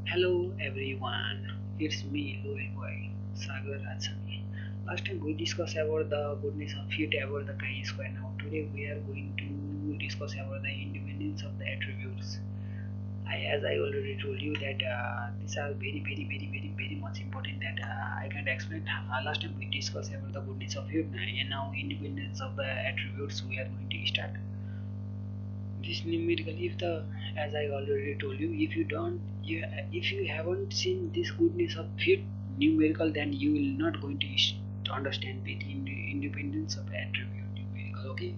Hello everyone, it's me Louis Boy, Sagar Rajani. Last time we discussed about the goodness of fit about the chi-square. Now today we are going to discuss about the independence of the attributes. As I already told you that these are very much important that I can't explain. Last time we discussed about the goodness of fit and now independence of the attributes we are going to start. This numerical, if the, as I already told you, if you don't, if you haven't seen this goodness of fit numerical, then you will not going to understand the independence of attribute numerical. Okay,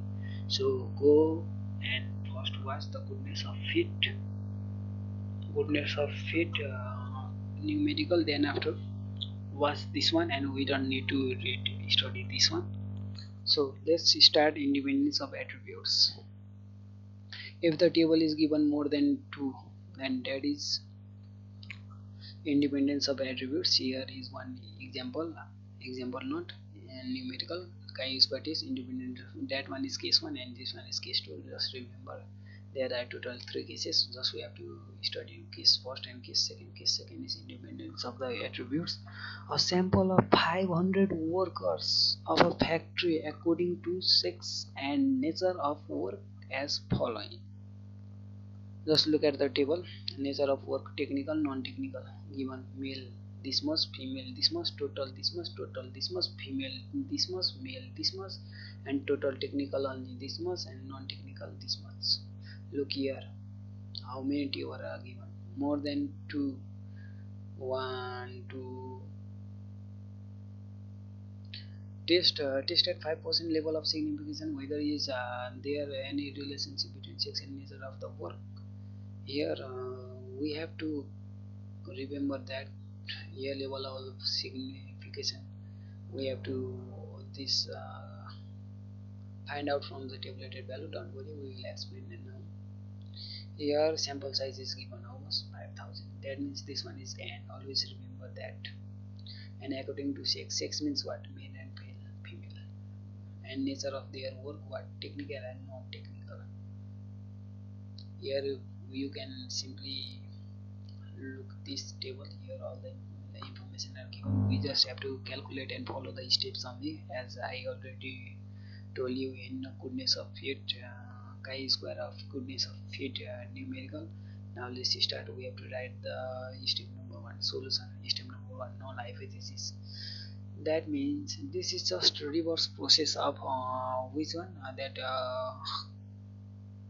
so go and first watch the goodness of fit numerical, then after watch this one, and we don't need to study this one. So let's start independence of attributes. If the table is given more than 2, then that is independence of attributes. Here is one example not and numerical chi-square is independent. That one is case 1 and this one is case 2. Just remember there are total 3 cases. Just we have to study case first and case second. Case second is independence of the attributes. A sample of 500 workers of a factory according to sex and nature of work as following. Just look at the table. Nature of work: technical, non-technical. Given: male this much, female this much, total this much, total this much, female this much, male this much, and total technical only this much and non-technical this much. Look here, how many table are given? More than 2. 1, 2. Test at 5% level of signification whether is there any relationship between sex and nature of the work. Here we have to remember that here level of signification we have to this find out from the tabulated value. Don't worry, we will explain it now. Here sample size is given almost 5000. That means this one is n. Always remember that. And according to sex means what? Male and female. And nature of their work, what? Technical and non-technical. Here you can simply look this table. Here all the information are given. We just have to calculate and follow the steps only, as I already told you in goodness of fit chi-square of goodness of fit numerical. Now let's start. We have to write the step number 1 solution. Step number 1, null hypothesis. That means this is just reverse process of which one that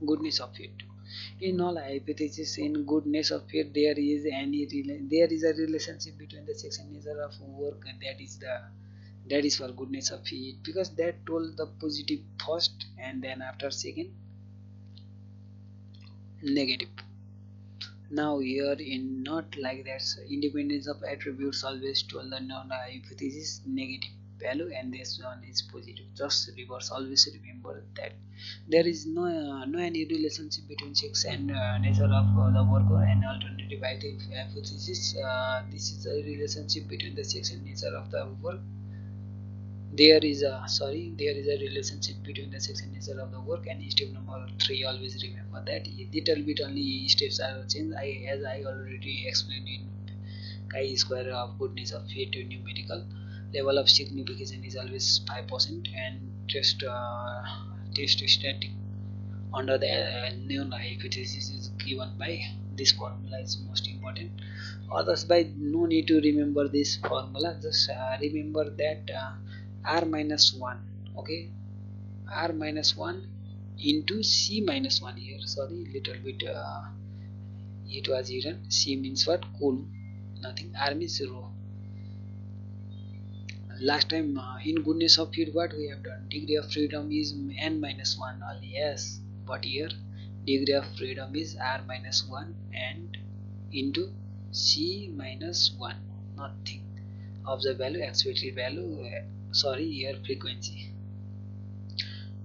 goodness of fit. In all hypothesis, in goodness of fit, there is a relationship between the sex and nature of work. That is for goodness of fit, because that told the positive first and then after second negative. Now here in not like that, so independence of attributes always told the non hypothesis negative value and this one is positive. Just reverse. Always remember that there is no any relationship between sex and nature of the worker. And alternative hypothesis, this is a relationship between the sex and nature of the work. There is a relationship between the sex and nature of the work. And step number 3, always remember that little bit only steps are changed. As I already explained in chi-square of goodness of fit numerical, level of signification is always 5%, and test static under the null hypothesis is given by this formula is most important. Others by no need to remember this formula. Just remember that r minus 1. Okay, r minus 1 into c minus 1. Here sorry, little bit it was hidden. C means what? Cool. Nothing. R means rho. Last time in goodness of fit, what we have done? Degree of freedom is n minus 1 only. Yes, but here degree of freedom is r minus 1 and into c minus 1. Nothing of the value, expected value, sorry, here frequency.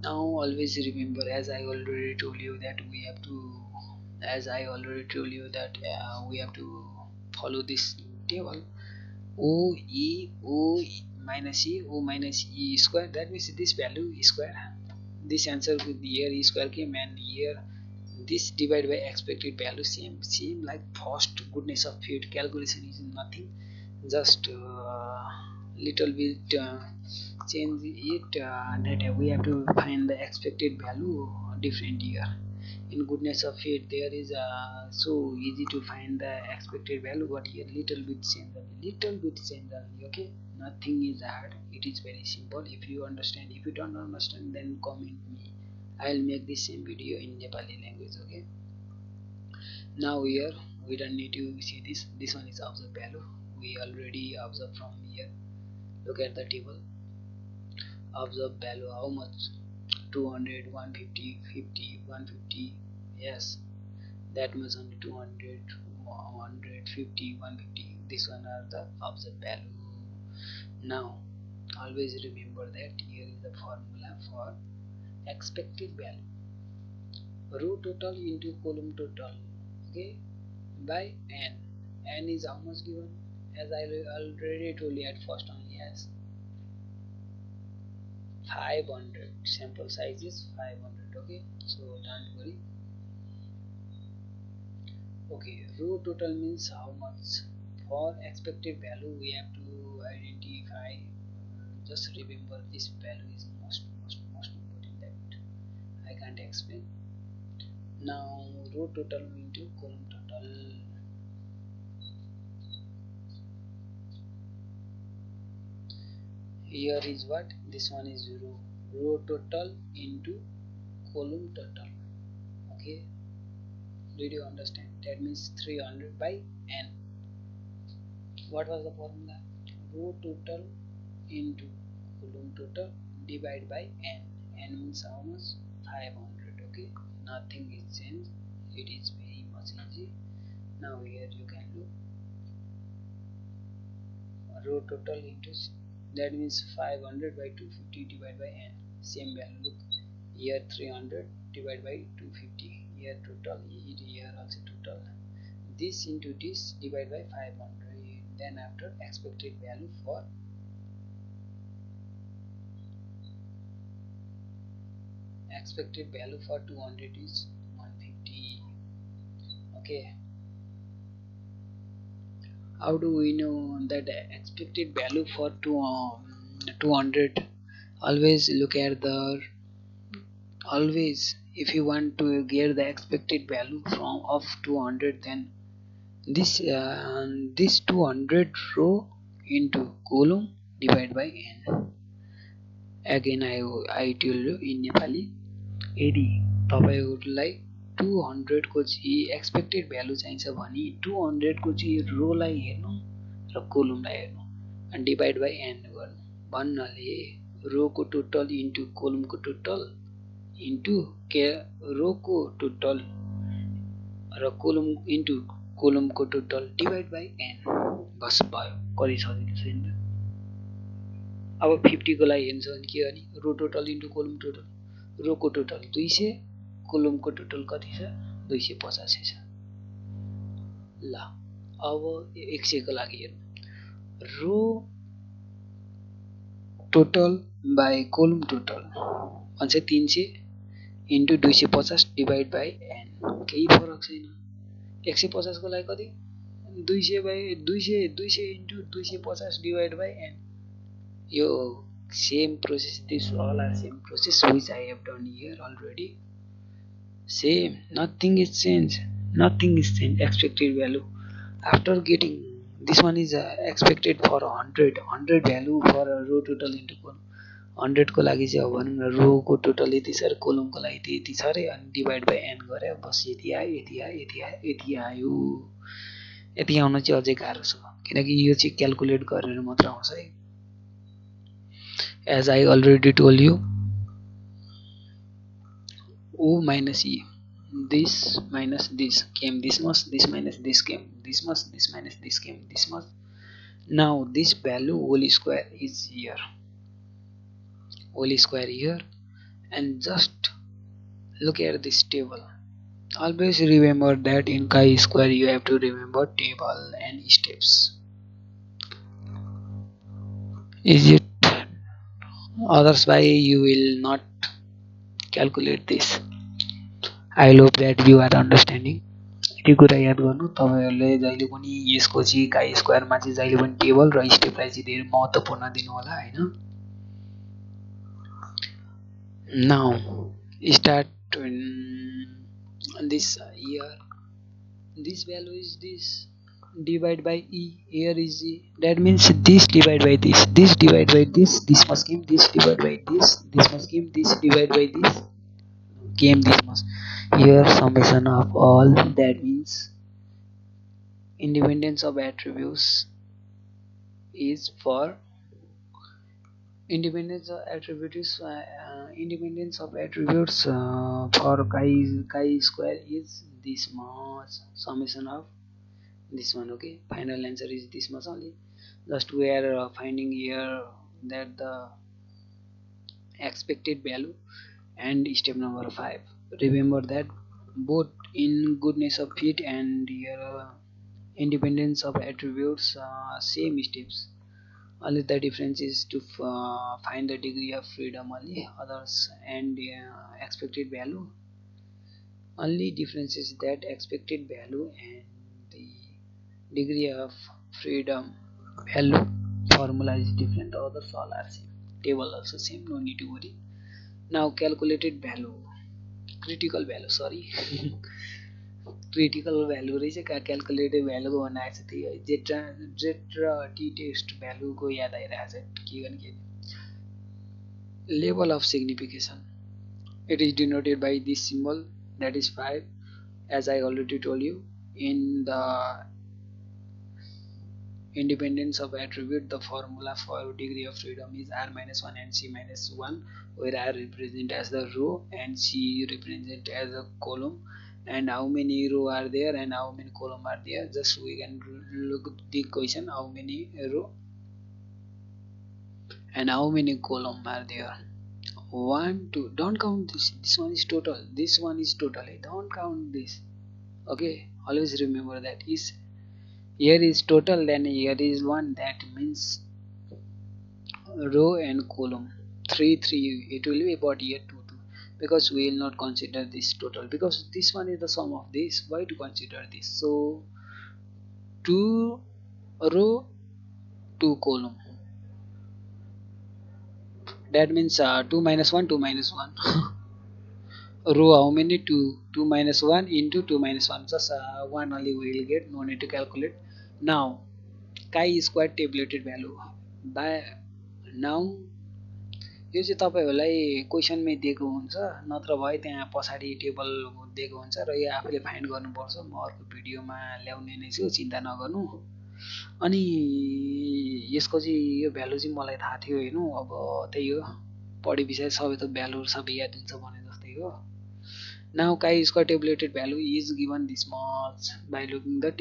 Now always remember, as I already told you that we have to follow this table. O minus E square, that means this value E square. This answer with here E square came, and here This divide by expected value same like first goodness of fit calculation is nothing, just little bit change it, that we have to find the expected value different here. In goodness of it there is so easy to find the expected value, but here little bit change only. Okay, nothing is hard, it is very simple. If you understand, if you don't understand, then comment me, I'll make this same video in Nepali language. Okay, now here we don't need to see this one is observed value, we already observed from here. Look at the table, observed value how much, 200, 150, 50, 150. Yes, that much only, 200, 150, 150. This one are the observed value. Now always remember that here is the formula for expected value, row total into column total, okay, by n is how much given, as I already told you at first only, as 500, sample size is 500. Okay, so don't worry. Okay, row total means how much. For expected value we have to identify, just remember this value is most important, that I can't explain. Now row total into column total, here is what, this one is row total into column total. Okay, did you understand? That means 300 by n. What was the formula? Row total into column total divided by n. N means how much? 500. Okay, nothing is changed, it is very much easy. Now here you can look, row total into, that means 500 by 250 divided by n, same value. Look here, 300 divided by 250, here total, here also total, this into this divided by 500. Then after expected value for expected value for 200 is 150. Okay, how do we know that the expected value for 200? Always look at the, always if you want to get the expected value from of 200, then this 200 row into column divided by n. Again I tell you in Nepali, यदि तपाईहरुलाई 200 को चाहिँ expected value चाहिन्छ भने 200 को चाहिँ रोलाई हेर्नु र कोलमलाई हेर्नु अनि डिभाइड बाइ n गर्नु भन्नाले रोको टोटल इन्टु कोलमको टोटल इन्टु के रोको टोटल र कोलम इन्टु कोलमको टोटल डिभाइड बाइ n, बस भयो। कति सजिलो छ नि। अब 50 को लागि हेर्नु छ भने के गर्ने, रो टोटल इन्टु कोलम टोटल, रोको टोटल 200, कोलमको टोटल कति छ 250 छ। ल अब 100 को लागि हेरौँ, रो टोटल बाइ कोलम टोटल भन्छ 300 इन्टु 250 डिभाइड बाइ n, केही फरक छैन। 150 को लागि कति, 200 by 200 into 250 divide by n। यो same process, this all are same process which I have done here already. Same, nothing is changed, nothing is changed. Expected value after getting this one is expected for 100 value for a row total into column. 100 को लागि चाहिँ अब भनौँ न रो को total यति छ र कोलम को लागि त यति छ रे, अनि डिभाइड बाइ n गरे बस यति आयो यति आयो यति आयो यति आयो। यति आउन चाहिँ अझै गाह्रो छ किनकि यो चाहिँ क्याल्कुलेट गरेर मात्र आउँछ है। As I already told you, O minus E, this minus this came this much, this minus this came this much, this minus this came this much. Now this value whole square is here, whole square here, and just look at this table. Always remember that in chi-square you have to remember table and steps. Is it? Otherwise you will not calculate this. I hope that you are understanding. यति कुरा याद गर्नु, तपाईँहरूले जहिले पनि यसको चाहिँ काई स्क्वायरमा चाहिँ जहिले पनि टेबल र स्टेपलाई चाहिँ धेरै महत्त्वपूर्ण दिनु होला होइन। Now start this here, this value is this, divide by e, here is e, that means this divide by this divide by this must give this divide by this must give this divide by this came this must, here summation of all, that means independence of attributes is for independence of attributes for chi square is this much summation of this one. Okay, final answer is this much only. Just we are finding here that the expected value and step number 5. Remember that both in goodness of fit and here independence of attributes same steps, only the difference is to find the degree of freedom only, others and expected value, only difference is that expected value and the degree of freedom value formula is different, others all are same, table also same, no need to worry. Now calculated value, critical value, sorry critical value रहेछ calculated भ्यालुको भन्न आएको छ त्यही है, Z र T test भ्यालुको याद आइरहेको छ के गर्ने के। Level of significance, it is denoted by this symbol, that is 5, as I already told you. In the independence of attribute, the formula for degree of freedom is r minus 1 and c minus 1, where r represent as the row and c represent as a column, and how many row are there and how many column are there, just we can look at the question, how many row and how many column are there. 1 2, don't count this one is total, this one is total, don't count this. Okay, always remember that is here is total, then here is 1, that means row and column 3 3, it will be about here 2 2, because we will not consider this total because this one is the sum of this, why to consider this. So 2 row 2 column, that means 2 minus 1 2 minus 1 row how many, 2 2 minus 1 into 2 minus 1, just 1 only we will get, no need to calculate. Now chi square tabulated value by now यो चाहिँ तपाईहरुलाई क्वेशनमै दिएको हुन्छ, नत्र भए त्यहाँ पछाडी table दिएको हुन्छ र यो आफूले फाइन्ड गर्नुपर्छ। म अर्को भिडियोमा ल्याउने नै छु, चिन्ता नगर्नु। अनि यसको चाहिँ यो भ्यालु चाहिँ मलाई थाहा थियो हेर्नु, अब त्यही हो पढे विषय सबै त भ्यालु सबै याद हुन्छ भने जस्तै हो। Now chi square tabulated value is given this much by looking the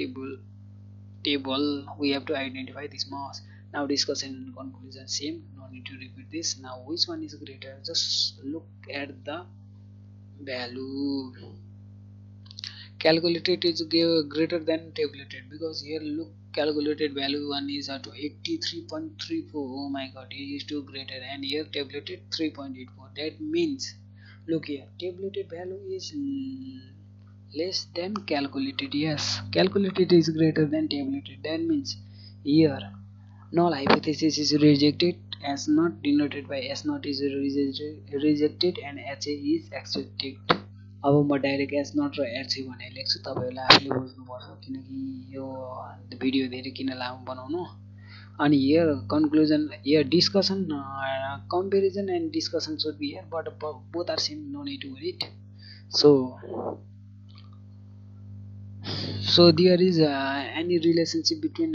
table we have to identify this much. Now discussion and conclusion same, no need to repeat this. Now which one is greater, just look at the value. Calculated is greater than tabulated because here look, calculated value one is at 83.34, oh my god, it is too greater, and here tabulated 3.84, that means look here, tabulated value is less than calculated. Yes, calculated is greater than tabulated, that means here null hypothesis is rejected, as not denoted by s not is rejected and ha is accepted. अब म direct S नट र H भनेर लेख्छु, तपाईहरुले आफूले बुझ्नुपर्छ किनकि यो video धेरै किन लामो बनाउनु। अनि here conclusion, here discussion, comparison and discussion should be here, but both are same, no need to worry it. So there is any relationship between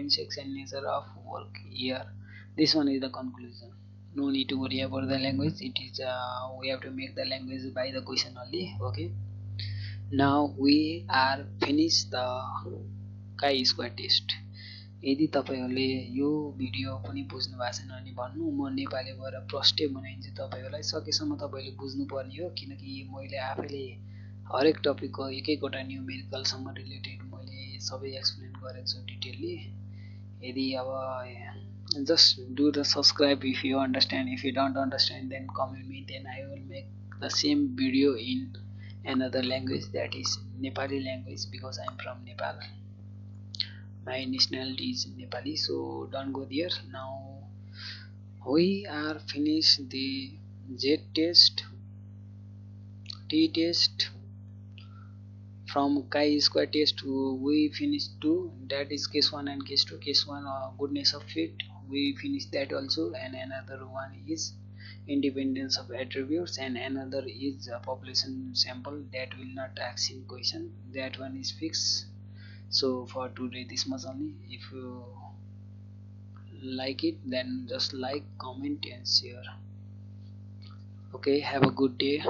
sex and nature of work here. This one is the conclusion, no need to worry about the language, it is we have to make the language by the question only. Okay, now we are finished the chi-square test. यदि तपाईहरुले यो video पनि बुझ्नु भएको छैन भने भन्नु, म नेपाली भएर प्रष्टै बनाइदिन्छु तपाईहरुलाई, सकेसम्म तपाईले बुझ्नु पर्ने हो किनकि मैले आफैले हरेक टपिकको एक एकवटा न्युमेरिकलसम्म रिलेटेड मैले सबै एक्सप्लेन गरेको छु डिटेलली। यदि अब just do the subscribe if you understand, if you don't understand then comment me, then I will make the same video in another language, that is Nepali language, because I'm from Nepal. My nationality is Nepali, so don't go there. Now we are finished the Z test, T test. From chi-square test we finished two, that is case 1 and case 2. Case 1, goodness of fit, we finished that also, and another one is independence of attributes, and another is a population sample, that will not ask in question, that one is fixed. So for today this much only. If you like it, then just like, comment and share. Okay, have a good day.